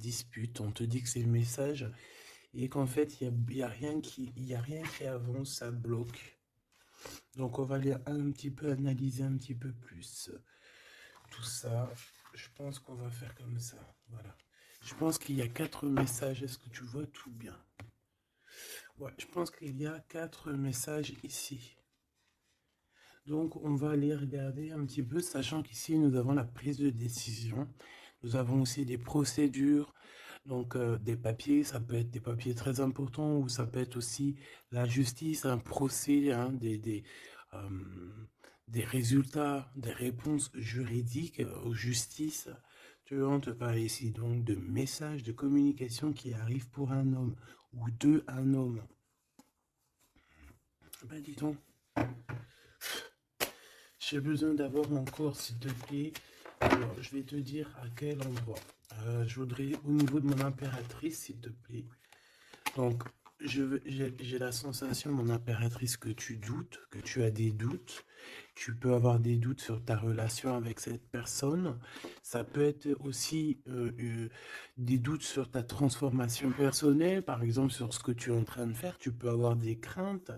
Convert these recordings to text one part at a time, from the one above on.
dispute, on te dit que c'est le message, et qu'en fait, il y a rien qui avance, ça bloque. Donc, on va aller un petit peu analyser un petit peu plus tout ça. Je pense qu'on va faire comme ça. Voilà. Je pense qu'il y a quatre messages. Est-ce que tu vois tout bien? Ouais, je pense qu'il y a quatre messages ici. Donc, on va aller regarder un petit peu, sachant qu'ici, nous avons la prise de décision. Nous avons aussi des procédures, donc des papiers. Ça peut être des papiers très importants ou ça peut être aussi la justice, un procès, hein, euh, des résultats, des réponses juridiques aux justices. Tu vois, on te parle ici donc de messages de communication qui arrivent pour un homme ou de un homme. Ben dis donc, j'ai besoin d'avoir mon corps, s'il te plaît. Alors, je vais te dire à quel endroit. Je voudrais au niveau de mon impératrice, s'il te plaît. Donc, j'ai la sensation, mon impératrice, que tu doutes, que tu as des doutes. Tu peux avoir des doutes sur ta relation avec cette personne. Ça peut être aussi des doutes sur ta transformation personnelle, par exemple sur ce que tu es en train de faire. Tu peux avoir des craintes.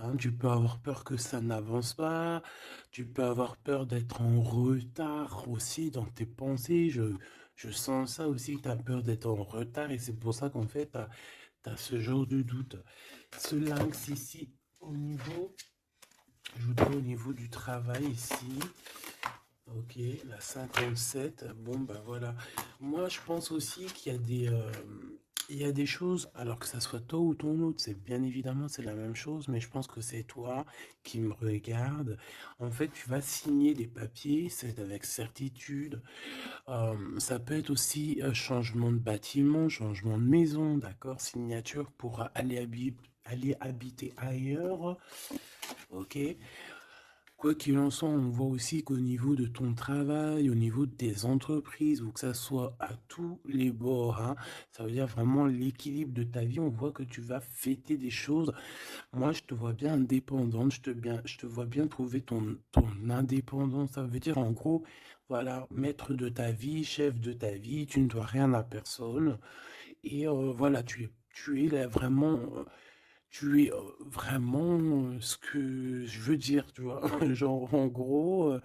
Hein, tu peux avoir peur que ça n'avance pas, tu peux avoir peur d'être en retard aussi dans tes pensées. Je sens ça aussi, que tu as peur d'être en retard et c'est pour ça qu'en fait, tu as ce genre de doute. Ce lynx ici, au niveau, je voudrais au niveau du travail ici, ok, la 57, bon ben voilà. Moi je pense aussi qu'il y a il y a des choses, alors que ça soit toi ou ton autre, c'est bien évidemment c'est la même chose, mais je pense que c'est toi qui me regarde. En fait, tu vas signer des papiers, c'est avec certitude. Ça peut être aussi changement de bâtiment, changement de maison, d'accord, signature pour aller habiter ailleurs, ok. Quoi qu'il en soit, on voit aussi qu'au niveau de ton travail, au niveau de tes entreprises, ou que ça soit à tous les bords, hein, ça veut dire vraiment l'équilibre de ta vie, on voit que tu vas fêter des choses. Moi, je te vois bien indépendante, je te vois bien trouver ton indépendance. Ça veut dire en gros, voilà, maître de ta vie, chef de ta vie, tu ne dois rien à personne. Et voilà, tu es là vraiment. Tu es vraiment ce que je veux dire, tu vois. Genre, en gros,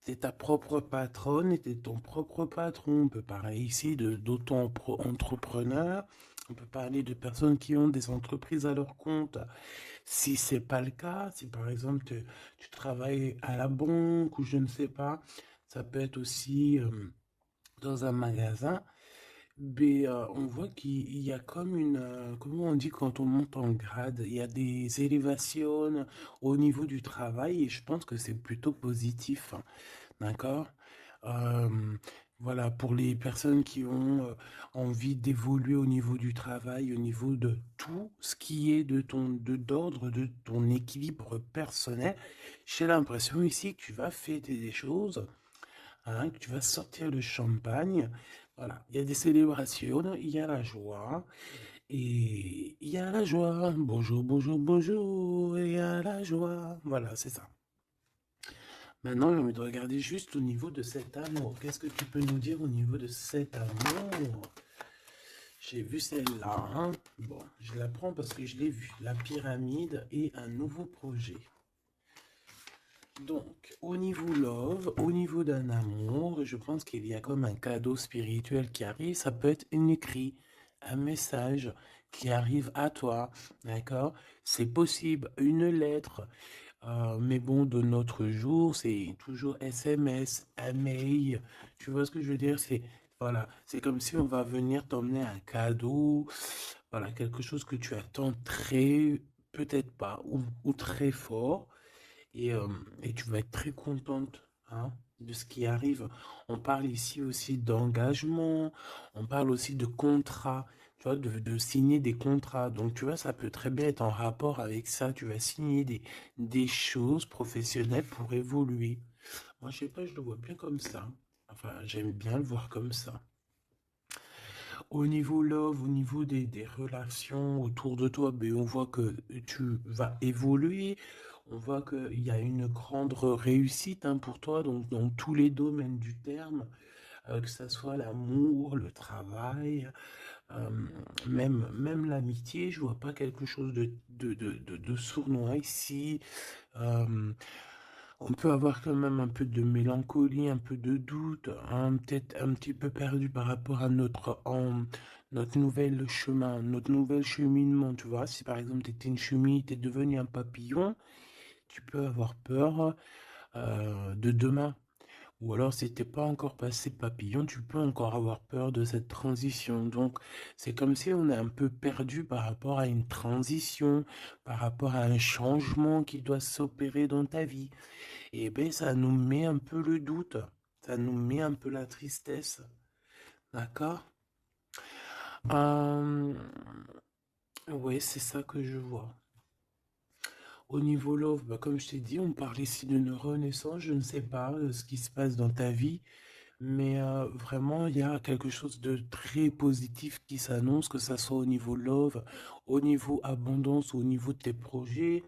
t'es ta propre patronne et t'es ton propre patron. On peut parler ici d'auto-entrepreneurs. On peut parler de personnes qui ont des entreprises à leur compte. Si c'est pas le cas, si par exemple tu travailles à la banque ou je ne sais pas, ça peut être aussi dans un magasin. Mais on voit qu'il y a comme comment on dit quand on monte en grade, il y a des élévations au niveau du travail et je pense que c'est plutôt positif, hein, d'accord? Euh, voilà, pour les personnes qui ont envie d'évoluer au niveau du travail, au niveau de tout ce qui est d'ordre de ton équilibre personnel, j'ai l'impression ici que tu vas fêter des choses, hein, que tu vas sortir le champagne. Voilà, il y a des célébrations, il y a la joie, et il y a la joie. Bonjour, bonjour, bonjour, et il y a la joie. Voilà, c'est ça. Maintenant, j'ai envie de regarder juste au niveau de cet amour. Qu'est-ce que tu peux nous dire au niveau de cet amour? J'ai vu celle-là, hein. Bon, je la prends parce que je l'ai vue. La pyramide et un nouveau projet. Donc, au niveau love, au niveau d'un amour, je pense qu'il y a comme un cadeau spirituel qui arrive. Ça peut être un écrit, un message qui arrive à toi, d'accord? C'est possible, une lettre. Mais bon, de notre jour, c'est toujours SMS, un mail. Tu vois ce que je veux dire? Voilà, c'est comme si on va venir t'emmener un cadeau. Voilà, quelque chose que tu attends très, peut-être pas, ou très fort. Et, euh, et tu vas être très contente, hein, de ce qui arrive. On parle ici aussi d'engagement, on parle aussi de contrat, tu vois, de signer des contrats. Donc, tu vois, ça peut très bien être en rapport avec ça. Tu vas signer des choses professionnelles pour évoluer. Moi, je sais pas, je le vois bien comme ça. Enfin, j'aime bien le voir comme ça. Au niveau love, au niveau des relations autour de toi, ben, on voit que tu vas évoluer. On voit qu'il y a une grande réussite, hein, pour toi, donc dans tous les domaines du terme. que ça soit l'amour, le travail, euh, même l'amitié, je vois pas quelque chose de sournois ici. Euh, on peut avoir quand même un peu de mélancolie, un peu de doute, hein, peut-être un petit peu perdu par rapport à notre nouvel chemin, notre nouvel cheminement, tu vois. Si par exemple tu étais une chenille, tu es devenu un papillon, tu peux avoir peur de demain. Ou alors, si t'es pas encore passé papillon, tu peux encore avoir peur de cette transition. Donc, c'est comme si on est un peu perdu par rapport à une transition, par rapport à un changement qui doit s'opérer dans ta vie. Et ben, ça nous met un peu le doute, ça nous met un peu la tristesse. D'accord? Euh, ouais, c'est ça que je vois. Au niveau love, bah, comme je t'ai dit, on parle ici d'une renaissance. Je ne sais pas ce qui se passe dans ta vie. Mais vraiment, il y a quelque chose de très positif qui s'annonce, que ça soit au niveau love, au niveau abondance, au niveau de tes projets.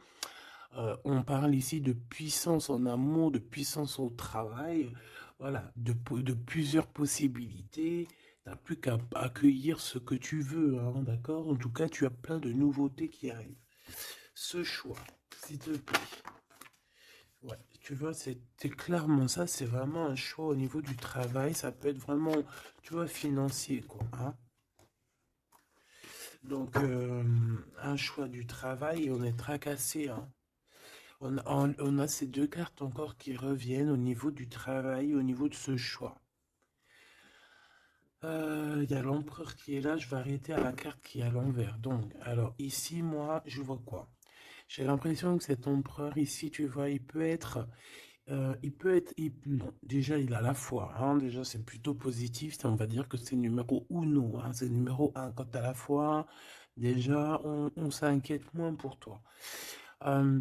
On parle ici de puissance en amour, de puissance au travail, voilà, de plusieurs possibilités. Tu n'as plus qu'à accueillir ce que tu veux, hein, d'accord? En tout cas, tu as plein de nouveautés qui arrivent. Ce choix, s'il te plaît. Ouais, tu vois, c'est clairement ça, c'est vraiment un choix au niveau du travail, ça peut être vraiment, tu vois, financier, quoi, hein. Donc, un choix du travail et on est tracassé, hein. On a ces deux cartes encore qui reviennent au niveau du travail, au niveau de ce choix. Il y a l'empereur qui est là, je vais arrêter à la carte qui est à l'envers. Donc, alors ici, moi, je vois quoi? J'ai l'impression que cet empereur ici, tu vois, non, déjà il a la foi, hein, déjà c'est plutôt positif, on va dire que c'est numéro uno, hein, c'est numéro un. Quand tu as la foi, déjà on s'inquiète moins pour toi. Euh,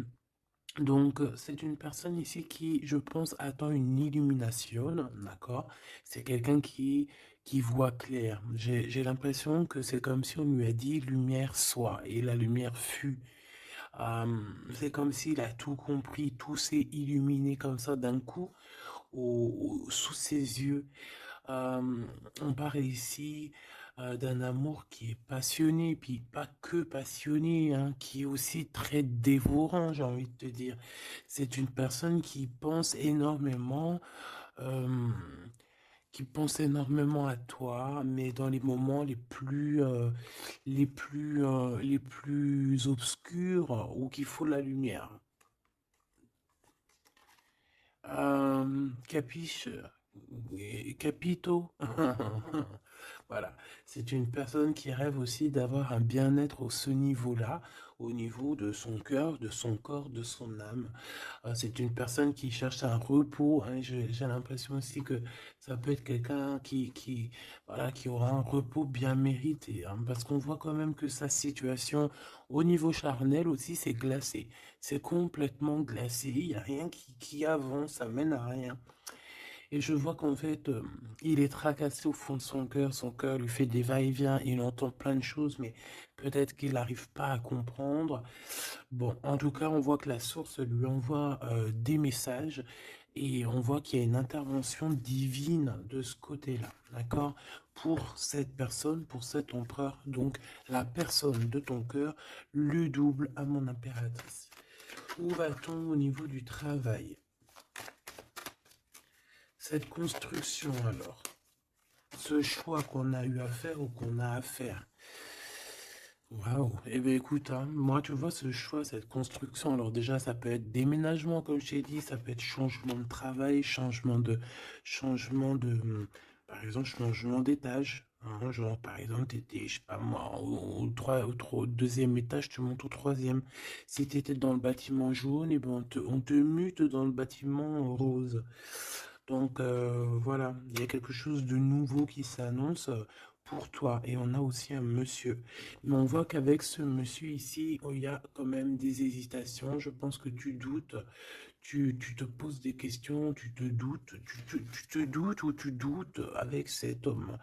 donc c'est une personne ici qui, je pense, attend une illumination, d'accord? C'est quelqu'un qui voit clair. J'ai l'impression que c'est comme si on lui a dit lumière soit, et la lumière fut. C'est comme s'il a tout compris, tout s'est illuminé comme ça d'un coup sous ses yeux. Euh, on parle ici d'un amour qui est passionné, puis pas que passionné, hein, qui est aussi très dévorant, j'ai envie de te dire. C'est une personne euh, qui pense énormément à toi, mais dans les moments les plus obscurs où qu'il faut la lumière. Capiche, capito. Voilà, c'est une personne qui rêve aussi d'avoir un bien-être au ce niveau-là, au niveau de son cœur, de son corps, de son âme. C'est une personne qui cherche un repos, hein. J'ai l'impression aussi que ça peut être quelqu'un voilà, qui aura un repos bien mérité, hein, parce qu'on voit quand même que sa situation au niveau charnel aussi, c'est glacé. C'est complètement glacé. Il n'y a rien qui avance, ça mène à rien. Et je vois qu'en fait, il est tracassé au fond de son cœur lui fait des va-et-vient, il entend plein de choses, mais peut-être qu'il n'arrive pas à comprendre. Bon, en tout cas, on voit que la source lui envoie des messages et on voit qu'il y a une intervention divine de ce côté-là, d'accord? Pour cette personne, pour cet empereur, donc la personne de ton cœur, le double à mon impératrice. Où va-t-on au niveau du travail? Cette construction alors, ce choix qu'on a eu à faire ou qu'on a à faire. Waouh, eh bien écoute, hein, moi tu vois ce choix, cette construction, alors déjà ça peut être déménagement comme je t'ai dit, ça peut être changement de travail, par exemple changement d'étage, hein, genre par exemple t'étais, je sais pas moi, au deuxième étage, tu montes au troisième. Si t'étais dans le bâtiment jaune, et ben on te mute dans le bâtiment rose. Donc voilà, il y a quelque chose de nouveau qui s'annonce pour toi. Et on a aussi un monsieur. Mais on voit qu'avec ce monsieur ici, il y a quand même des hésitations. Je pense que tu doutes, tu te poses des questions, tu te doutes, tu te doutes ou tu doutes avec cet homme.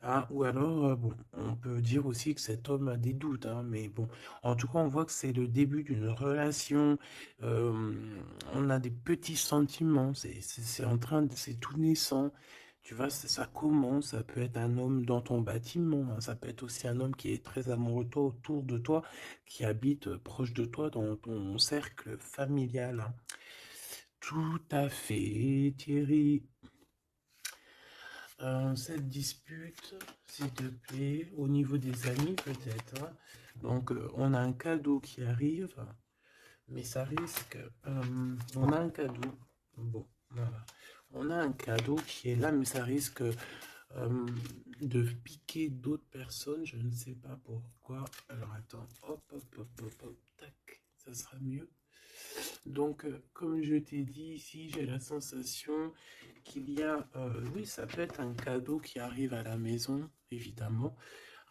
Ah, ou alors, bon, on peut dire aussi que cet homme a des doutes, hein, mais bon, en tout cas, on voit que c'est le début d'une relation. On a des petits sentiments, c'est tout naissant. Tu vois, ça commence, ça peut être un homme dans ton bâtiment, hein, ça peut être aussi un homme qui est très amoureux de toi, autour de toi, qui habite proche de toi dans ton cercle familial, hein. Tout à fait, Thierry. Cette dispute, s'il te plaît, au niveau des amis peut-être, hein. Donc, on a un cadeau qui arrive, mais ça risque. On a un cadeau. Bon, voilà. On a un cadeau qui est là, mais ça risque de piquer d'autres personnes. Je ne sais pas pourquoi. Alors, attends. Hop, hop, hop, hop, hop. Tac. Ça sera mieux. Donc, comme je t'ai dit ici, j'ai la sensation qu'il y a, oui, ça peut être un cadeau qui arrive à la maison, évidemment.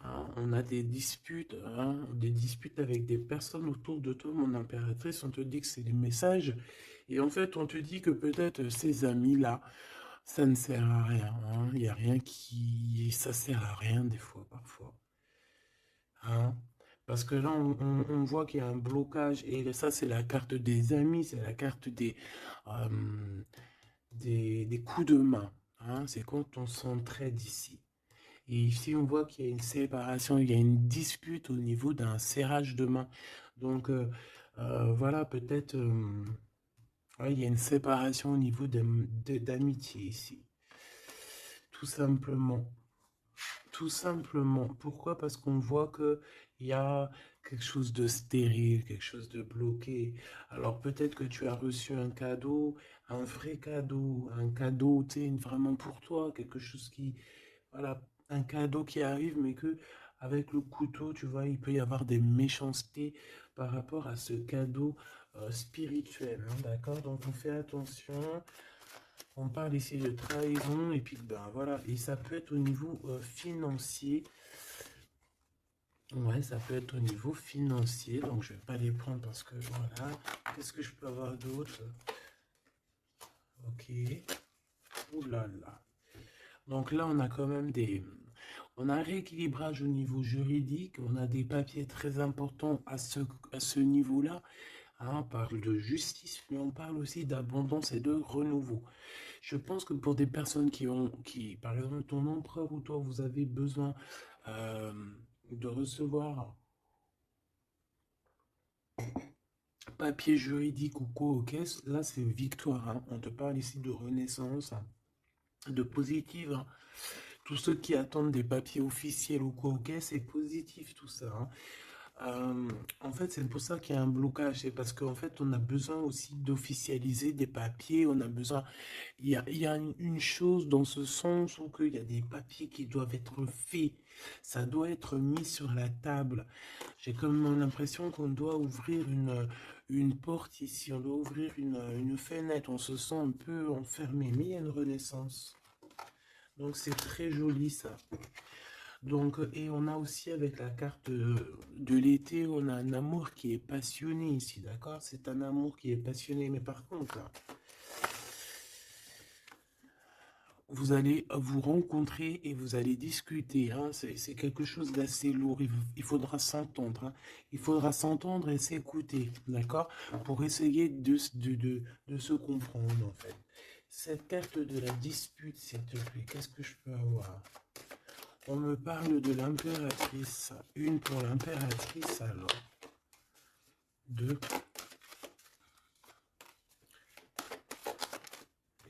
Hein. On a des disputes, hein, des disputes avec des personnes autour de toi, mon impératrice. On te dit que c'est des messages. Et en fait, on te dit que peut-être ces amis-là, ça ne sert à rien. Hein. Il n'y a rien qui... Ça sert à rien des fois, parfois. Hein. Parce que là, on voit qu'il y a un blocage. Et ça, c'est la carte des amis, c'est la carte euh, des coups de main. Hein. C'est quand on s'entraide ici. Et ici, on voit qu'il y a une séparation, il y a une dispute au niveau d'un serrage de main. Donc, voilà, peut-être, ouais, il y a une séparation au niveau d'amitié ici. Tout simplement. Tout simplement. Pourquoi? Parce qu'on voit que il y a quelque chose de stérile, quelque chose de bloqué. Alors peut-être que tu as reçu un cadeau, un vrai cadeau, un cadeau, tu sais, vraiment pour toi, quelque chose qui, voilà, un cadeau qui arrive, mais que avec le couteau, tu vois, il peut y avoir des méchancetés par rapport à ce cadeau spirituel, hein, d'accord? Donc on fait attention. On parle ici de trahison et puis ben voilà, et ça peut être au niveau financier. Ouais, ça peut être au niveau financier, donc je vais pas les prendre parce que voilà. Qu'est-ce que je peux avoir d'autre? Ok. Ouh là là. Donc là, on a quand même on a un rééquilibrage au niveau juridique, on a des papiers très importants à ce niveau-là. Hein, on parle de justice, mais on parle aussi d'abondance et de renouveau. Je pense que pour des personnes par exemple, ton empereur ou toi, vous avez besoin euh, de recevoir papier juridique ou quoi, ok, là c'est victoire. Hein. On te parle ici de renaissance, hein, de positive. Hein. Tous ceux qui attendent des papiers officiels ou quoi, ok, c'est positif tout ça. Hein. En fait, c'est pour ça qu'il y a un blocage. C'est parce qu'en fait, on a besoin aussi d'officialiser des papiers. On a besoin. Il y a une chose dans ce sens où il y a des papiers qui doivent être faits. Ça doit être mis sur la table. J'ai comme l'impression qu'on doit ouvrir une porte ici. On doit ouvrir une fenêtre. On se sent un peu enfermé. Mais il y a une renaissance. Donc, c'est très joli ça. Donc, et on a aussi avec la carte de l'été, on a un amour qui est passionné ici, d'accord? C'est un amour qui est passionné, mais par contre, vous allez vous rencontrer et vous allez discuter, hein? C'est quelque chose d'assez lourd, il faudra s'entendre, hein? Il faudra s'entendre et s'écouter, d'accord? Pour essayer de se comprendre, en fait. Cette carte de la dispute, s'il te plaît, qu'est-ce que je peux avoir? On me parle de l'impératrice. Une pour l'impératrice, alors. Deux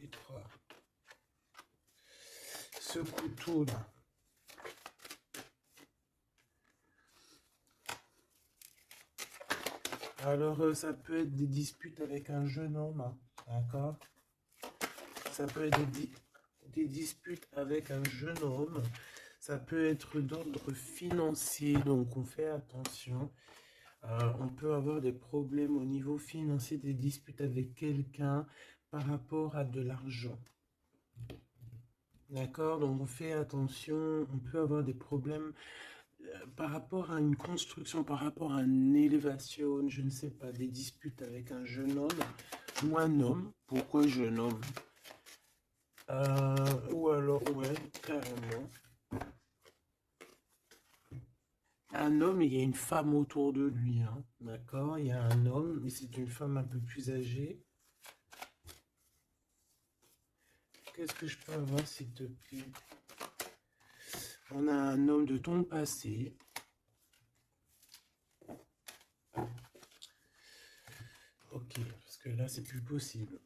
et trois. Ce couteau-là. Alors, ça peut être des disputes avec un jeune homme, hein, d'accord? Ça peut être des disputes avec un jeune homme. Ça peut être d'ordre financier, donc on fait attention. On peut avoir des problèmes au niveau financier, des disputes avec quelqu'un par rapport à de l'argent. D'accord, donc on fait attention, on peut avoir des problèmes par rapport à une construction, par rapport à une élévation, je ne sais pas, des disputes avec un jeune homme ou un homme. Pourquoi jeune homme? Ou alors, ouais, carrément. Un homme, il y a une femme autour de lui, hein, d'accord? Il y a un homme, mais c'est une femme un peu plus âgée. qu'est-ce que je peux avoir, s'il te plaît? On a un homme de ton passé. Ok, parce que là, c'est plus possible.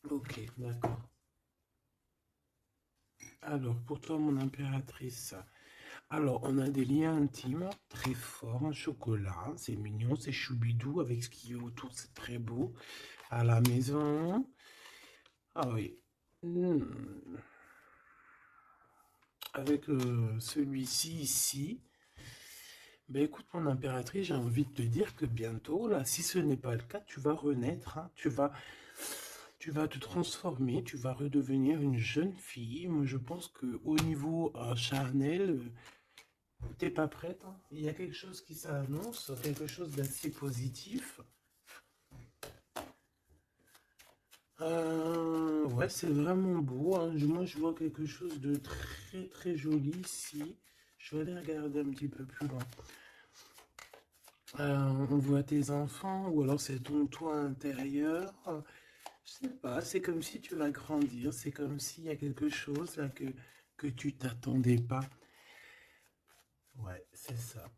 Ok, d'accord. Alors, pour toi, mon impératrice. Alors, on a des liens intimes très forts, en chocolat, c'est mignon, c'est choubidou, avec ce qui est autour, c'est très beau. À la maison. Ah oui. Avec celui-ci ici. Ben écoute, mon impératrice, j'ai envie de te dire que bientôt, là, si ce n'est pas le cas, tu vas renaître, hein. Tu vas te transformer, tu vas redevenir une jeune fille. Moi, je pense que au niveau charnel, t'es pas prête, hein. Il y a quelque chose qui s'annonce, quelque chose d'assez positif. Ouais, c'est vraiment beau, hein. Moi, je vois quelque chose de très très joli ici. Je vais aller regarder un petit peu plus loin. On voit tes enfants, ou alors c'est ton toit intérieur. Je sais pas, c'est comme si tu vas grandir, c'est comme s'il y a quelque chose là que tu t'attendais pas. Ouais, c'est ça.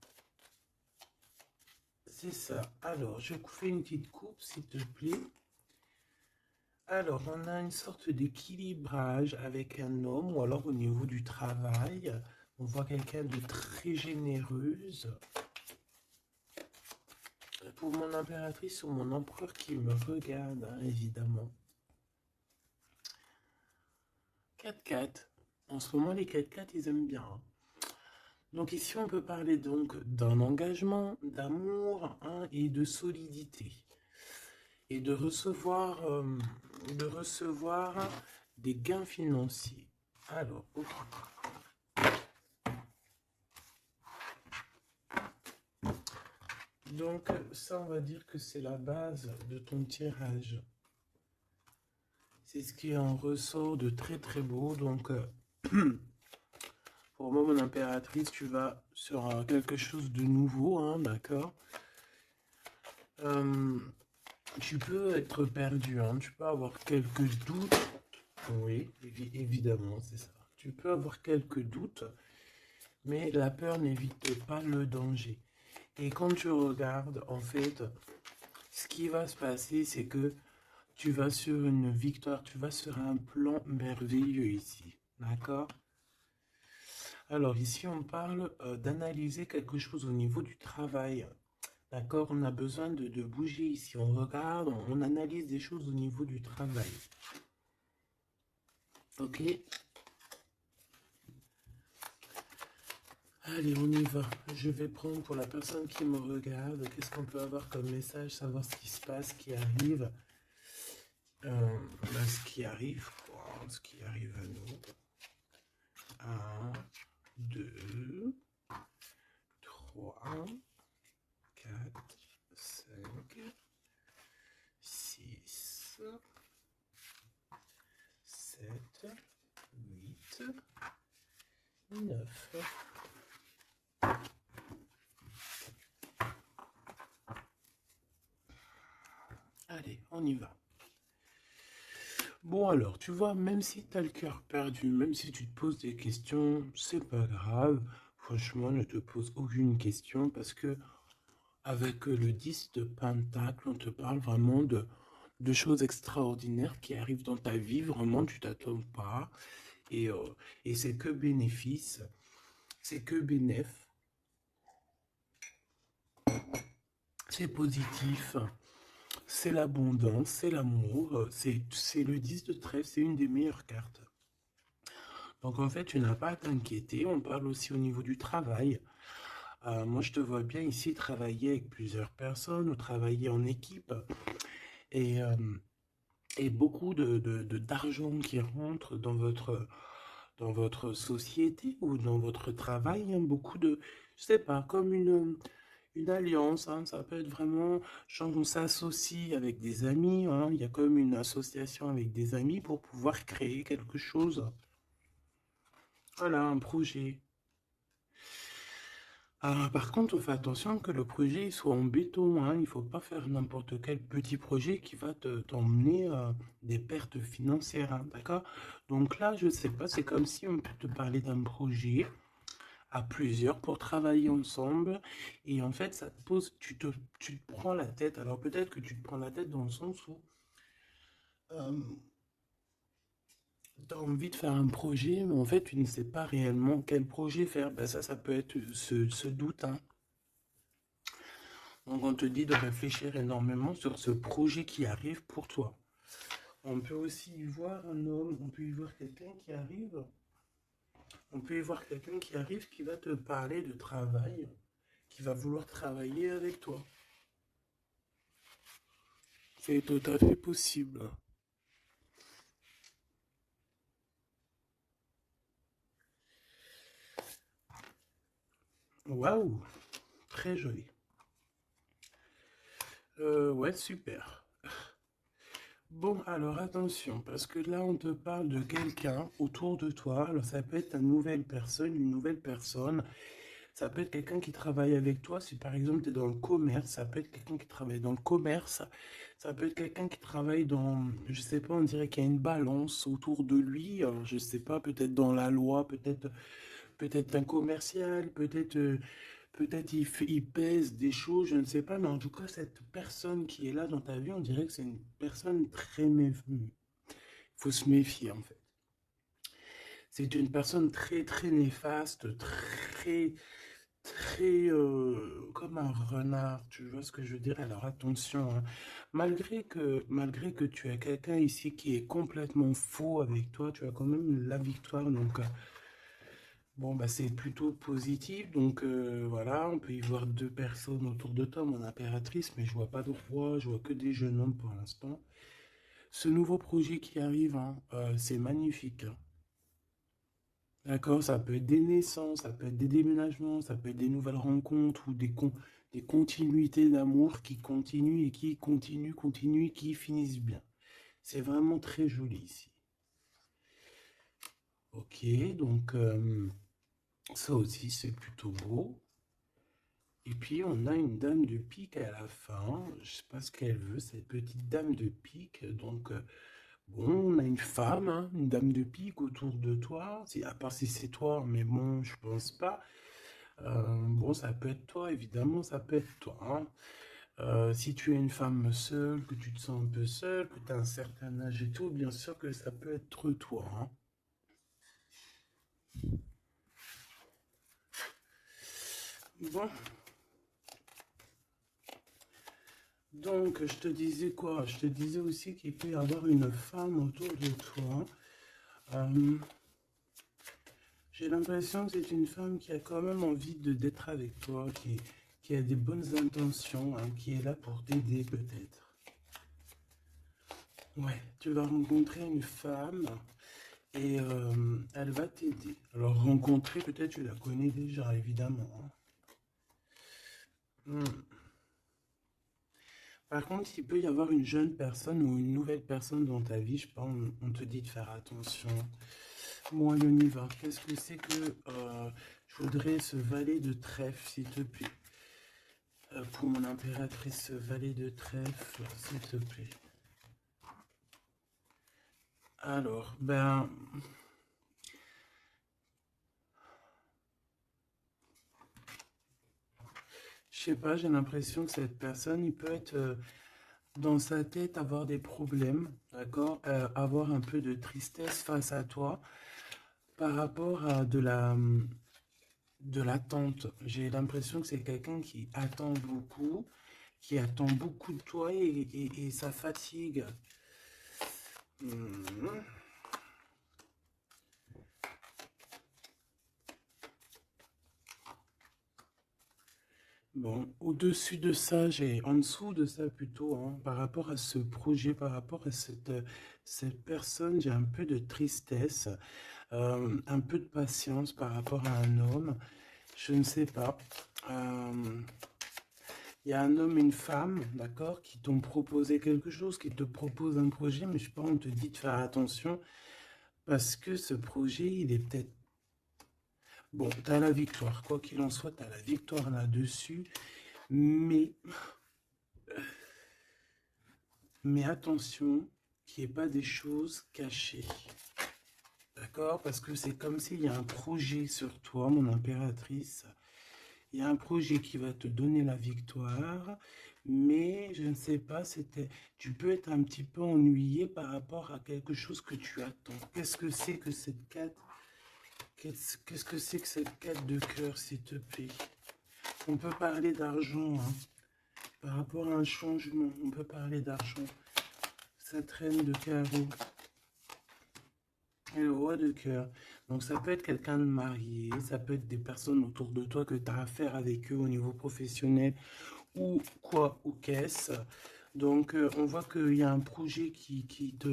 C'est ça. Alors, je fais une petite coupe, s'il te plaît. Alors, on a une sorte d'équilibrage avec un homme, ou alors au niveau du travail. On voit quelqu'un de très généreuse. Pour mon impératrice ou mon empereur qui me regarde, hein, évidemment. 4x4. En ce moment, les 4x4, ils aiment bien, hein. Donc ici, on peut parler donc d'un engagement, d'amour, hein, et de solidité. Et de recevoir des gains financiers. Alors, ok. Donc ça, on va dire que c'est la base de ton tirage. C'est ce qui en ressort de très très beau. Donc pour moi, mon impératrice, tu vas sur quelque chose de nouveau, hein, d'accord. Tu peux être perdu, hein, tu peux avoir quelques doutes. Oui, évidemment, c'est ça. Tu peux avoir quelques doutes, mais la peur n'évite pas le danger. Et quand tu regardes, en fait, ce qui va se passer, c'est que tu vas sur une victoire, tu vas sur un plan merveilleux ici. D'accord? Alors ici, on parle d'analyser quelque chose au niveau du travail. D'accord? On a besoin de bouger ici. On regarde, on analyse des choses au niveau du travail. Ok? Allez, on y va. Je vais prendre pour la personne qui me regarde. Qu'est-ce qu'on peut avoir comme message? Savoir ce qui se passe, ce qui arrive. Ce qui arrive, quoi. Ce qui arrive à nous. 1, 2, 3, 4, 5, 6, 7, 8, 9. Allez, on y va. Bon alors, tu vois, même si tu as le cœur perdu, même si tu te poses des questions, c'est pas grave. Franchement, ne te pose aucune question parce que avec le 10 de Pentacle, on te parle vraiment de choses extraordinaires qui arrivent dans ta vie. Vraiment, tu t'attends pas. Et, euh, et c'est que bénéfice. C'est que bénéf. C'est positif. C'est l'abondance, c'est l'amour. C'est le 10 de trèfle, c'est une des meilleures cartes. Donc en fait, tu n'as pas à t'inquiéter. On parle aussi au niveau du travail. Moi, je te vois bien ici travailler avec plusieurs personnes ou travailler en équipe. Et, euh, et beaucoup d'argent qui rentre dans votre société ou dans votre travail, hein. Beaucoup de, je sais pas, comme une alliance, hein. Ça peut être vraiment, genre on s'associe avec des amis, hein. Il y a comme une association avec des amis pour pouvoir créer quelque chose. Voilà, un projet. Ah, par contre, fais attention que le projet il soit en béton, hein. Il faut pas faire n'importe quel petit projet qui va t'emmener des pertes financières, hein, d'accord? Donc là, je sais pas, c'est comme si on peut te parler d'un projet à plusieurs pour travailler ensemble. Et en fait, ça te pose, tu te prends la tête. Alors peut-être que tu te prends la tête dans le sens où tu as envie de faire un projet, mais en fait, tu ne sais pas réellement quel projet faire. Ben ça peut être ce doute, hein. Donc on te dit de réfléchir énormément sur ce projet qui arrive pour toi. On peut aussi y voir un homme, on peut y voir quelqu'un qui arrive, on peut y voir quelqu'un qui arrive qui va te parler de travail, qui va vouloir travailler avec toi. C'est tout à fait possible. Waouh, très joli. Ouais, super. Bon, alors attention, parce que là, on te parle de quelqu'un autour de toi. Alors, ça peut être une nouvelle personne. Ça peut être quelqu'un qui travaille avec toi. Si par exemple, tu es dans le commerce, ça peut être quelqu'un qui travaille dans le commerce. Ça peut être quelqu'un qui travaille dans, je sais pas, on dirait qu'il y a une balance autour de lui. Alors, je sais pas, peut-être dans la loi, peut-être un commercial, peut-être il pèse des choses, je ne sais pas, mais en tout cas, cette personne qui est là dans ta vie, on dirait que c'est une personne Il faut se méfier, en fait. C'est une personne très néfaste, comme un renard, tu vois ce que je veux dire? Alors attention, hein. Malgré que tu as quelqu'un ici qui est complètement faux avec toi, tu as quand même la victoire, donc bon, bah, c'est plutôt positif. Donc voilà, on peut y voir deux personnes autour de toi, mon impératrice, mais je vois pas de roi, je vois que des jeunes hommes pour l'instant. Ce nouveau projet qui arrive, hein, c'est magnifique, hein. D'accord, ça peut être des naissances, ça peut être des déménagements, ça peut être des nouvelles rencontres ou des continuités d'amour qui continuent et qui continuent et qui finissent bien. C'est vraiment très joli ici. Ok, donc ça aussi c'est plutôt beau. Et puis on a une dame de pique à la fin. Je sais pas ce qu'elle veut, cette petite dame de pique. Donc bon, on a une femme, hein, une dame de pique autour de toi. À part si c'est toi, mais bon, je pense pas. Bon, ça peut être toi, évidemment, ça peut être toi, hein. Si tu es une femme seule, que tu te sens un peu seule, que tu as un certain âge et tout, bien sûr que ça peut être toi, hein. Bon, donc je te disais quoi? Je te disais aussi qu'il peut y avoir une femme autour de toi. Euh, j'ai l'impression que c'est une femme qui a quand même envie d'être avec toi, qui a des bonnes intentions, hein, qui est là pour t'aider peut-être. Ouais, tu vas rencontrer une femme et elle va t'aider. Alors rencontrer, peut-être tu la connais déjà, évidemment, hein. Hmm. Par contre, il peut y avoir une jeune personne ou une nouvelle personne dans ta vie, je sais pas, on te dit de faire attention. Bon, allez, on y va. Qu'est-ce que c'est que je voudrais ce valet de trèfle, s'il te plaît. Pour mon impératrice, ce valet de trèfle, s'il te plaît. Alors, ben, je sais pas, j'ai l'impression que cette personne, il peut être dans sa tête, avoir des problèmes, d'accord? Avoir un peu de tristesse face à toi par rapport à de l'attente. J'ai l'impression que c'est quelqu'un qui attend beaucoup, qui attend beaucoup de toi et ça fatigue. Mhm. Bon, au-dessus de ça, en dessous de ça plutôt, hein, par rapport à ce projet, par rapport à cette personne, j'ai un peu de tristesse, un peu de patience par rapport à un homme. Je ne sais pas. Euh, Il y a un homme et une femme, d'accord, qui t'ont proposé quelque chose, qui te proposent un projet, mais je sais pas, on te dit de faire attention parce que ce projet, il est peut-être... Bon, tu as la victoire. Quoi qu'il en soit, tu as la victoire là-dessus. Mais, mais attention, qu'il n'y ait pas des choses cachées. D'accord? Parce que c'est comme s'il y a un projet sur toi, mon impératrice. Il y a un projet qui va te donner la victoire, mais je ne sais pas, tu peux être un petit peu ennuyé par rapport à quelque chose que tu attends. Qu'est-ce que c'est que cette quête? Qu'est-ce que c'est que cette quête de cœur, s'il te plaît? On peut parler d'argent, hein. Par rapport à un changement, on peut parler d'argent. Cette reine de carreau et le roi de cœur. Donc ça peut être quelqu'un de marié, ça peut être des personnes autour de toi que tu as affaire avec eux au niveau professionnel ou quoi ou qu'est-ce. Donc on voit qu'il y a un projet qui est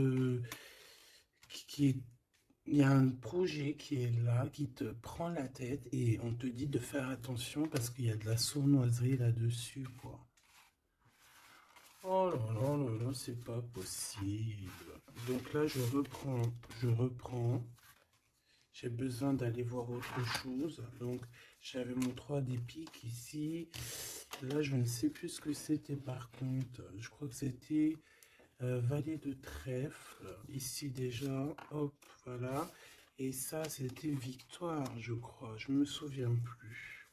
il y a un projet qui est là, qui te prend la tête et on te dit de faire attention parce qu'il y a de la sournoiserie là-dessus, quoi. Oh là là là là, c'est pas possible. Donc là, je reprends. J'ai besoin d'aller voir autre chose. Donc, j'avais mon 3 des piques ici. Là, je ne sais plus ce que c'était par contre. Je crois que c'était valet de trèfle. Ici déjà, hop, voilà. Et ça, c'était victoire, je crois. Je me souviens plus.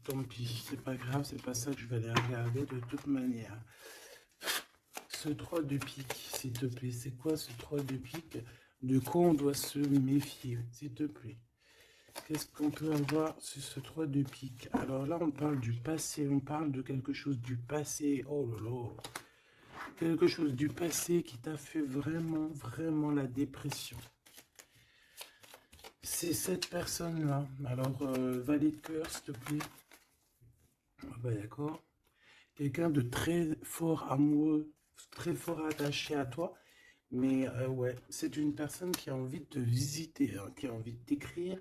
Tant pis, c'est pas grave, c'est pas ça que je vais aller regarder de toute manière. Ce 3 de pique, s'il te plaît, c'est quoi ce 3 de pique? De quoi on doit se méfier, s'il te plaît? Qu'est-ce qu'on peut avoir sur ce 3 de pique? Alors là, on parle du passé, on parle de quelque chose du passé. Oh là là! Quelque chose du passé qui t'a fait vraiment, vraiment la dépression. C'est cette personne-là. Alors, valet de cœur, s'il te plaît. Ah bah d'accord. Quelqu'un de très fort amoureux, très fort attaché à toi. Mais ouais, c'est une personne qui a envie de te visiter, hein, qui a envie de t'écrire,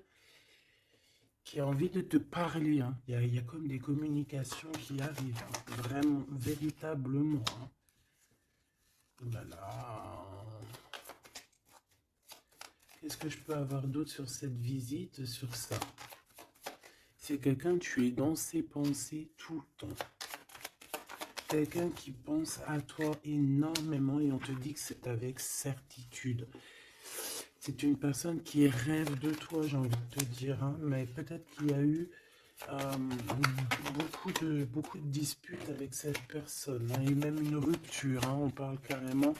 qui a envie de te parler, hein. Il y a comme des communications qui arrivent, hein, vraiment, véritablement, hein. Oh là là. Qu'est-ce que je peux avoir d'autre sur cette visite, sur ça? C'est quelqu'un, tu es dans ses pensées tout le temps. Quelqu'un qui pense à toi énormément et on te dit que c'est avec certitude. C'est une personne qui rêve de toi, j'ai envie de te dire, hein, mais peut-être qu'il y a eu euh, beaucoup de disputes avec cette personne, hein, et même une rupture, hein, on parle carrément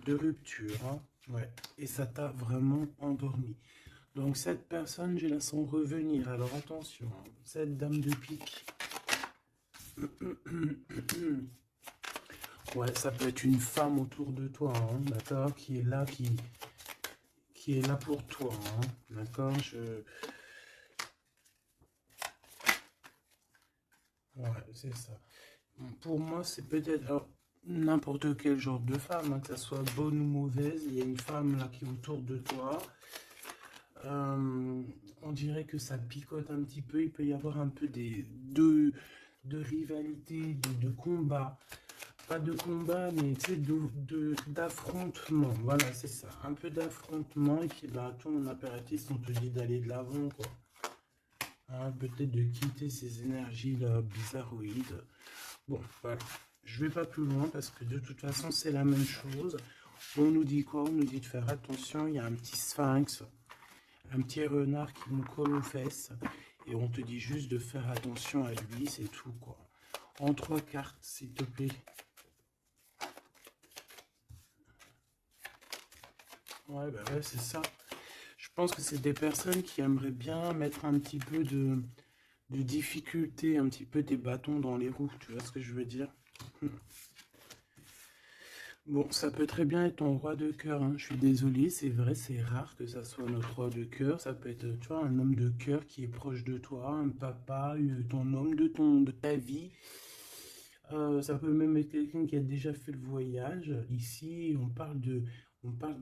de rupture, hein, ouais, et ça t'a vraiment endormi. Donc cette personne, je la sens revenir, alors attention, hein, cette dame de pique, ouais, ça peut être une femme autour de toi, hein, d'accord, qui est là pour toi, hein, d'accord, ouais, c'est ça. Pour moi, c'est peut-être n'importe quel genre de femme, hein, que ça soit bonne ou mauvaise, il y a une femme là qui est autour de toi. On dirait que ça picote un petit peu, il peut y avoir un peu de rivalité, de combat. Pas de combat, mais tu sais, d'affrontement. Voilà, c'est ça. Un peu d'affrontement. Et puis, bah, toi, mon impératrice, on te dit d'aller de l'avant, quoi. Hein, peut-être de quitter ces énergies-là bizarroïdes. Bon, voilà. Je vais pas plus loin parce que de toute façon, c'est la même chose. On nous dit quoi? On nous dit de faire attention. Il y a un petit sphinx, un petit renard qui nous colle aux fesses. Et on te dit juste de faire attention à lui, c'est tout, quoi. En 3 cartes, s'il te plaît. Ouais, bah ouais, c'est ça. Je pense que c'est des personnes qui aimeraient bien mettre un petit peu de difficulté, un petit peu des bâtons dans les roues, tu vois ce que je veux dire? Bon, ça peut très bien être ton roi de cœur, hein. Je suis désolé, c'est vrai, c'est rare que ça soit notre roi de cœur. Ça peut être, tu vois, un homme de cœur qui est proche de toi, un papa, ton homme de ta vie. Ça peut même être quelqu'un qui a déjà fait le voyage. Ici, on parle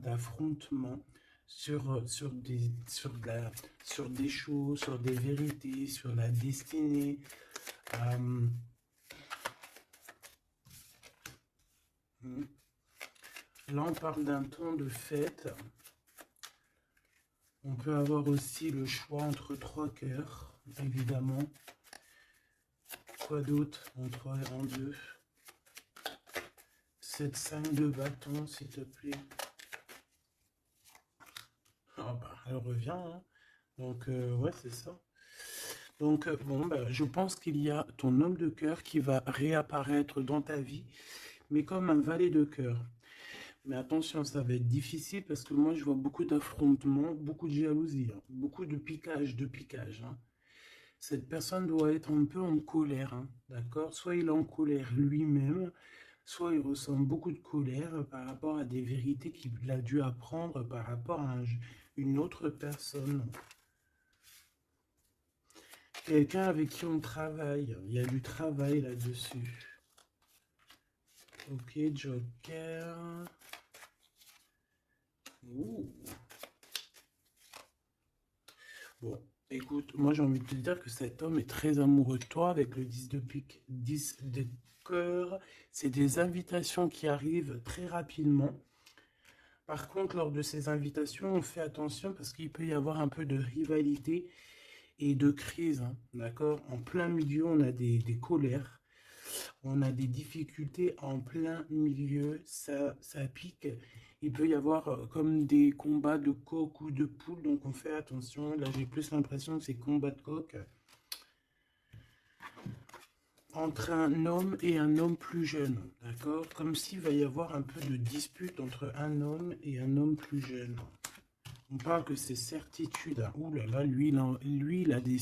d'affrontement sur des choses, sur des vérités, sur la destinée. Euh, Là, on parle d'un temps de fête. On peut avoir aussi le choix entre 3 cœurs, évidemment. Quoi d'autre? En 3 et en 2. Cette 5 de bâton, s'il te plaît. Ah bah, elle revient, hein. Donc, ouais, c'est ça. Donc, bon, bah, je pense qu'il y a ton homme de cœur qui va réapparaître dans ta vie, mais comme un valet de cœur. Mais attention, ça va être difficile parce que moi, je vois beaucoup d'affrontements, beaucoup de jalousie, hein, beaucoup de piquage, hein. Cette personne doit être un peu en colère, hein, d'accord? Soit il est en colère lui-même, soit il ressent beaucoup de colère par rapport à des vérités qu'il a dû apprendre par rapport à une autre personne. Quelqu'un avec qui on travaille. Il y a du travail là-dessus. Ok, Joker. Ouh. Bon, écoute, moi j'ai envie de te dire que cet homme est très amoureux de toi avec le 10 de pique, 10 de cœur. C'est des invitations qui arrivent très rapidement. Par contre, lors de ces invitations, on fait attention parce qu'il peut y avoir un peu de rivalité et de crise, hein, d'accord? En plein milieu, on a des colères, on a des difficultés en plein milieu, ça pique. Il peut y avoir comme des combats de coq ou de poule, donc on fait attention. Là, j'ai plus l'impression que c'est combat de coq entre un homme et un homme plus jeune, d'accord? Comme s'il va y avoir un peu de dispute entre un homme et un homme plus jeune. On parle que c'est certitude. Hein. Ouh là là, lui, il a des...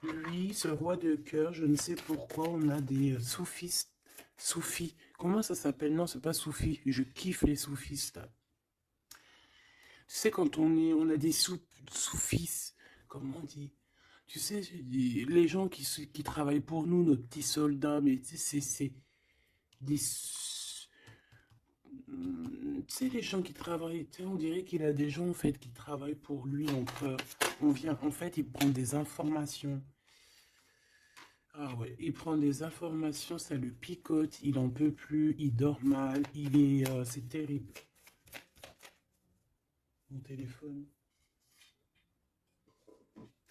Lui, ce roi de cœur, je ne sais pourquoi, on a des soufistes. Soufis. Comment ça s'appelle? Non, c'est pas soufi. Je kiffe les soufistes. Tu sais, quand on a des soufis, comme on dit. Tu sais, les gens qui travaillent pour nous, nos petits soldats, mais tu sais, c'est des... Tu sais, les gens qui travaillent, tu sais, on dirait qu'il a des gens, en fait, qui travaillent pour lui. On vient, en fait, il prend des informations. Ah ouais, il prend des informations, ça le picote, il en peut plus, il dort mal, c'est terrible. Mon téléphone.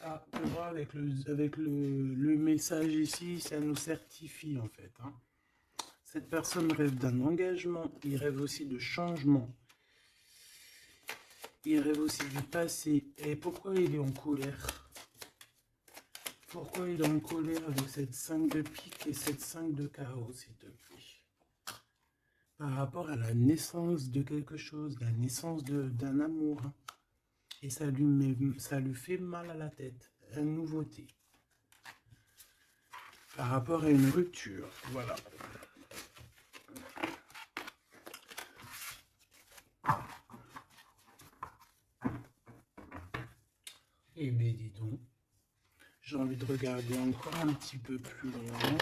Ah, tu vois, avec le message ici, ça nous certifie en fait, hein. Cette personne rêve d'un engagement, il rêve aussi de changement, il rêve aussi du passé. Et pourquoi il est en colère? Pourquoi il est en colère avec cette 5 de pique et cette 5 de carreau, s'il te plaît? Par rapport à la naissance de quelque chose, la naissance d'un amour, hein. Et ça lui fait mal à la tête, une nouveauté. Par rapport à une rupture, voilà. Eh bien, dis donc, j'ai envie de regarder encore un petit peu plus loin.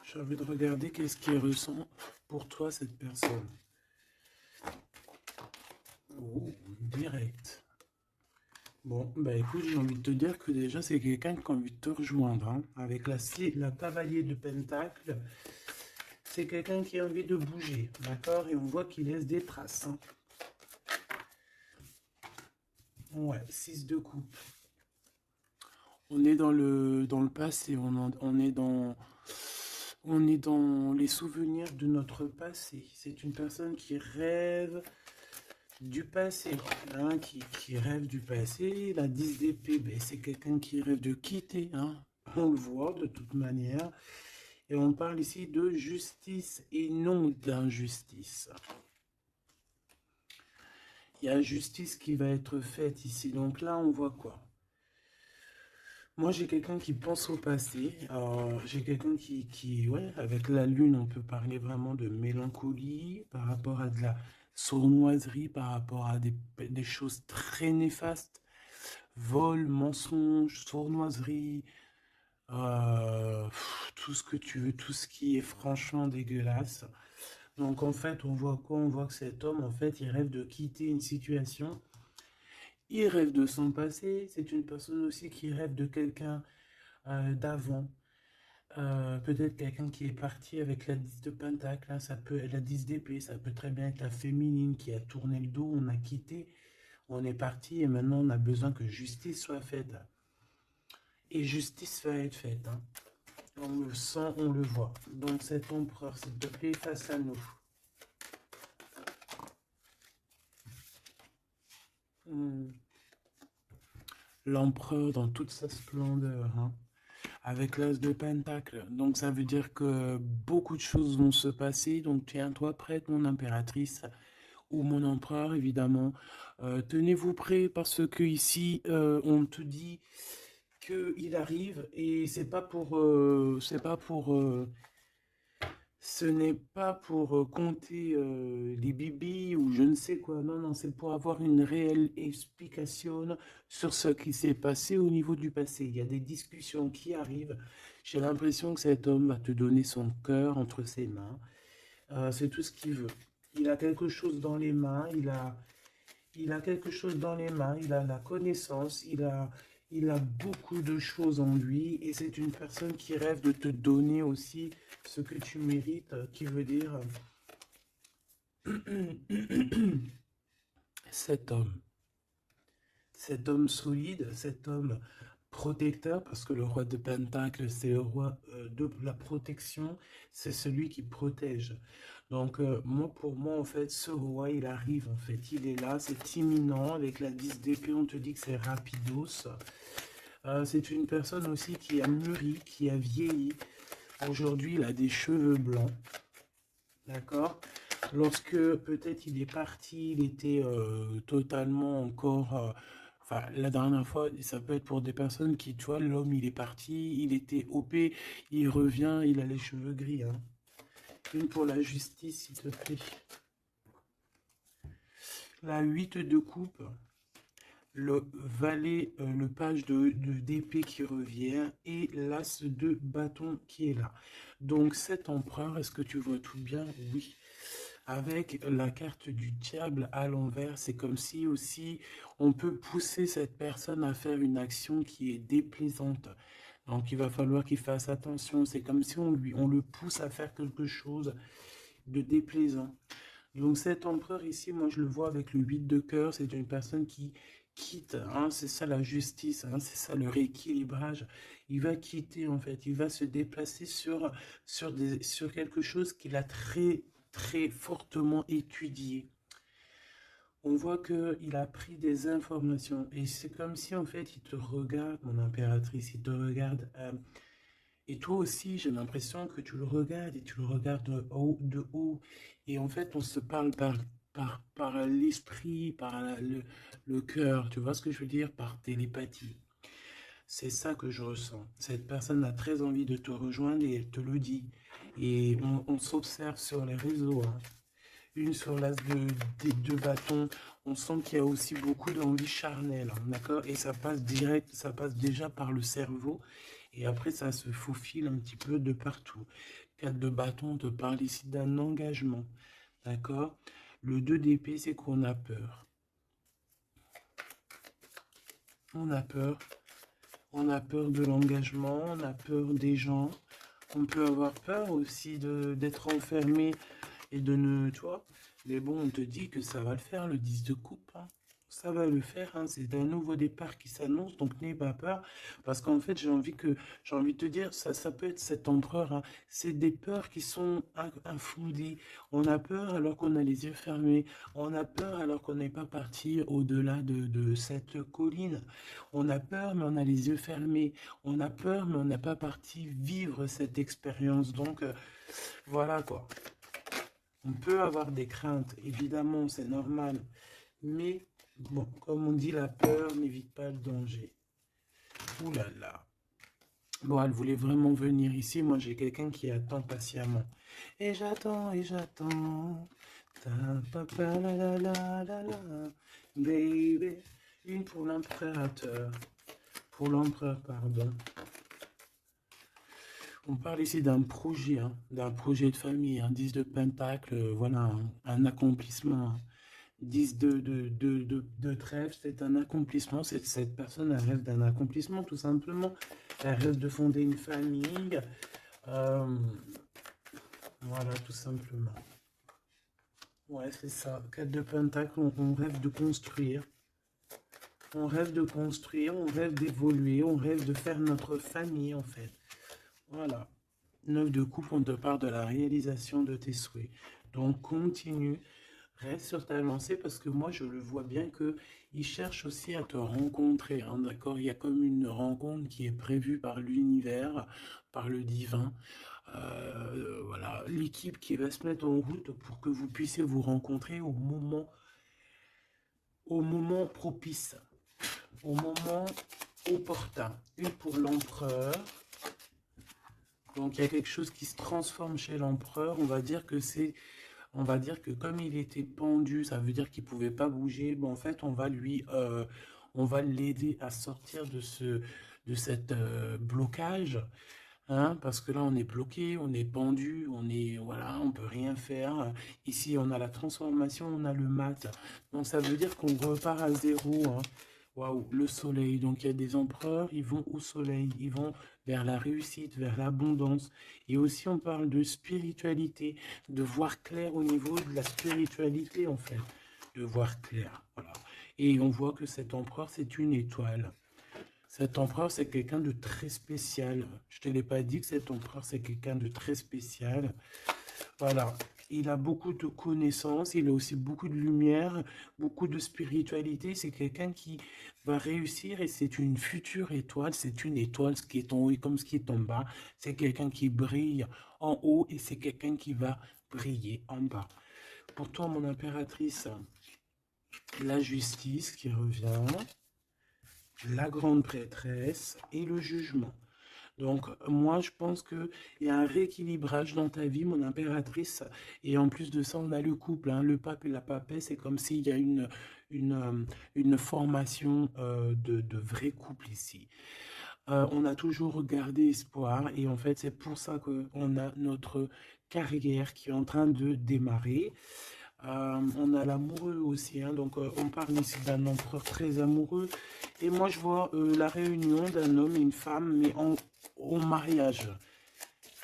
J'ai envie de regarder qu'est-ce qui ressent pour toi cette personne. Oh, direct. Bon, bah écoute, j'ai envie de te dire que déjà, c'est quelqu'un qui a envie de te rejoindre, hein. Avec la cavalier de pentacle, c'est quelqu'un qui a envie de bouger, d'accord? Et on voit qu'il laisse des traces, hein. Ouais, 6 de coupe. On est dans le passé, on est dans les souvenirs de notre passé. C'est une personne qui rêve du passé, hein, qui rêve du passé. La 10 d'épée, ben, c'est quelqu'un qui rêve de quitter, hein. On le voit de toute manière. Et on parle ici de justice et non d'injustice. Il y a justice qui va être faite ici. Donc là, on voit quoi? Moi, j'ai quelqu'un qui pense au passé. J'ai quelqu'un ouais, avec la lune, on peut parler vraiment de mélancolie par rapport à de la sournoiserie, par rapport à des choses très néfastes. Vol, mensonge, sournoiserie, tout ce que tu veux, tout ce qui est franchement dégueulasse. Donc, en fait, on voit quoi? On voit que cet homme, en fait, il rêve de quitter une situation. Il rêve de son passé. C'est une personne aussi qui rêve de quelqu'un d'avant. Peut-être quelqu'un qui est parti avec la 10 de Pentacle, hein, ça peut, la 10 d'épée, ça peut très bien être la féminine qui a tourné le dos, on a quitté, on est parti et maintenant on a besoin que justice soit faite. Et justice va être faite, hein. On le sent, on le voit. Donc cet empereur, s'il te plaît, face à nous. Hmm. L'empereur dans toute sa splendeur, hein, avec l'as de Pentacle. Donc ça veut dire que beaucoup de choses vont se passer. Donc tiens-toi prête, mon impératrice, ou mon empereur, évidemment. Tenez-vous prêts parce que ici, on te dit qu'il arrive et ce n'est pas pour compter les bibis ou je ne sais quoi. Non, non, c'est pour avoir une réelle explication sur ce qui s'est passé au niveau du passé. Il y a des discussions qui arrivent. J'ai l'impression que cet homme va te donner son cœur entre ses mains. C'est tout ce qu'il veut. Il a quelque chose dans les mains, il a quelque chose dans les mains, il a la connaissance, il a beaucoup de choses en lui et c'est une personne qui rêve de te donner aussi ce que tu mérites, qui veut dire cet homme. Cet homme solide, cet homme protecteur, parce que le roi de Pentacle, c'est le roi de la protection, c'est celui qui protège. Donc, moi, pour moi, en fait, ce roi, il arrive, en fait, il est là, c'est imminent, avec la 10 d'épée, on te dit que c'est rapidos. C'est une personne aussi qui a mûri, qui a vieilli. Aujourd'hui, il a des cheveux blancs, d'accord? Lorsque peut-être il est parti, il était totalement encore... enfin, la dernière fois, ça peut être pour des personnes qui, tu vois, l'homme, il est parti, il était OP, il revient, il a les cheveux gris, hein. Une pour la justice, s'il te plaît. La 8 de coupe, le valet, le page d'épée qui revient et l'as de bâton qui est là. Donc cet empereur, est-ce que tu vois tout bien? Oui. Avec la carte du diable à l'envers, c'est comme si aussi on peut pousser cette personne à faire une action qui est déplaisante. Donc il va falloir qu'il fasse attention. C'est comme si on le pousse à faire quelque chose de déplaisant. Donc cet empereur ici, moi je le vois avec le 8 de cœur, c'est une personne qui quitte, hein, c'est ça la justice, hein, c'est ça le rééquilibrage. Il va quitter en fait, il va se déplacer sur quelque chose qu'il a très fortement étudié. On voit qu'il a pris des informations et c'est comme si en fait il te regarde, mon impératrice, il te regarde. Et toi aussi, j'ai l'impression que tu le regardes et tu le regardes de haut. Et en fait, on se parle par l'esprit, le cœur. Tu vois ce que je veux dire? Par télépathie. C'est ça que je ressens. Cette personne a très envie de te rejoindre et elle te le dit. Et on s'observe sur les réseaux, hein. Une sur l'as des deux bâtons. On sent qu'il y a aussi beaucoup d'envie charnelle, hein, d'accord? Et ça passe direct, ça passe déjà par le cerveau. Et après, ça se faufile un petit peu de partout. 4 de bâton, on te parle ici d'un engagement, d'accord? Le 2 d'épée, c'est qu'on a peur. On a peur. On a peur de l'engagement, on a peur des gens. On peut avoir peur aussi d'être enfermé et de ne, tu vois. Mais bon, on te dit que ça va le faire, le 10 de coupe, hein. Ça va le faire, hein. C'est un nouveau départ qui s'annonce, donc n'aie pas peur. Parce qu'en fait, j'ai envie de te dire, ça peut être cet empereur, hein. C'est des peurs qui sont infondées. On a peur alors qu'on a les yeux fermés. On a peur alors qu'on n'est pas parti au-delà de cette colline. On a peur, mais on a les yeux fermés. On a peur, mais on n'est pas parti vivre cette expérience. Donc, voilà quoi. On peut avoir des craintes, évidemment, c'est normal. Mais, bon, comme on dit, la peur n'évite pas le danger. Ouh là là. Bon, elle voulait vraiment venir ici. Moi, j'ai quelqu'un qui attend patiemment. Et j'attends, et j'attends. Ta papa la la la la la. Baby. Une pour l'impérateur. Pour l'empereur, pardon. On parle ici d'un projet de famille, un 10 de pentacle, voilà, un accomplissement. 10 de trèfle, c'est un accomplissement. Cette personne, elle rêve d'un accomplissement, tout simplement. Elle rêve de fonder une famille. Euh, voilà, tout simplement. Ouais, c'est ça. 4 de Pentacle, on rêve de construire. On rêve de construire, on rêve d'évoluer, on rêve de faire notre famille, en fait. Voilà. 9 de coupe, on te parle de la réalisation de tes souhaits. Donc, continue. Reste sur ta lancée parce que moi, je le vois bien que il cherche aussi à te rencontrer, hein, d'accord? Il y a comme une rencontre qui est prévue par l'univers, par le divin. Voilà, l'équipe qui va se mettre en route pour que vous puissiez vous rencontrer au moment propice, au moment opportun. Une pour l'empereur. Donc il y a quelque chose qui se transforme chez l'empereur. On va dire que comme il était pendu, ça veut dire qu'il pouvait pas bouger. Bon, en fait, on va l'aider à sortir de cette blocage, hein, parce que là, on est bloqué, on est pendu, voilà, on peut rien faire. Ici, on a la transformation, on a le mat. Donc, ça veut dire qu'on repart à zéro, hein. Waouh, le soleil. Donc, il y a des empereurs, ils vont au soleil, ils vont vers la réussite, vers l'abondance. Et aussi, on parle de spiritualité, de voir clair au niveau de la spiritualité, en fait, de voir clair. Voilà. Et on voit que cet empereur, c'est une étoile. Cet empereur, c'est quelqu'un de très spécial. Je ne te l'ai pas dit que cet empereur, c'est quelqu'un de très spécial. Voilà. Il a beaucoup de connaissances, il a aussi beaucoup de lumière, beaucoup de spiritualité. C'est quelqu'un qui va réussir et c'est une future étoile. C'est une étoile, ce qui est en haut et comme ce qui est en bas. C'est quelqu'un qui brille en haut et c'est quelqu'un qui va briller en bas. Pour toi, mon impératrice, la justice qui revient, la grande prêtresse et le jugement. Donc, moi, je pense qu'il y a un rééquilibrage dans ta vie, mon impératrice. Et en plus de ça, on a le couple, hein, le pape et la papesse. C'est comme s'il y a une formation de vrai couple ici. On a toujours gardé espoir. Et en fait, c'est pour ça qu'on a notre carrière qui est en train de démarrer. On a l'amoureux aussi, hein, donc on parle ici d'un empereur très amoureux. Et moi, je vois la réunion d'un homme et une femme, mais au mariage.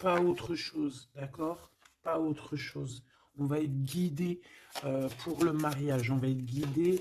Pas autre chose, d'accord? Pas autre chose. On va être guidé pour le mariage. On va être guidé